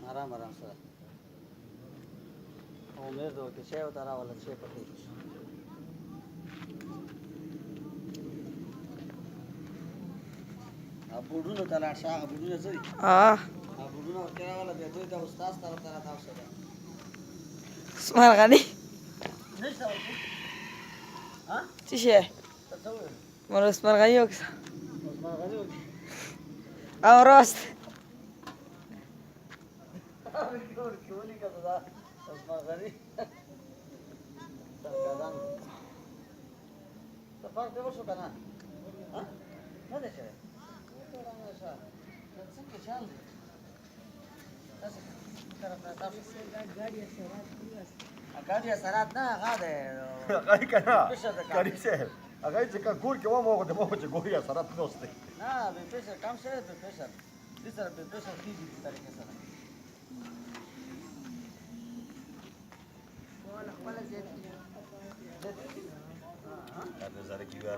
آرام آرام سره امید وکړي شی ورته راوله شی پکې بوډونو ته لاړ شه هغه بوډونه څه دي هغه بوډونه ورته راوله بیا دوی ته استاد طرف ته راتاو شه اسمار غني نشته ورته ها څه شی ته څه وویل مر اسمار غني وکړه عثمان غني وکړي او راست ورکې ولیکه ته دا عثمان غني سرګردان ته فرق دې وشو که نه نه دی شوی څنګه چل دی داسې طرف نه تاو شه ګاډي اثرات نه هغه دی هغه که نه کریم صاحب هغه چې که ګور کې وم هغه د ما چې ګوري اثرات نوست دی نه بې پرېشر کم شوی بې پرېشر دې سره بې پرېشر کېږي دې طریقې سره خپله زیاتېږي هذا زارك يبقى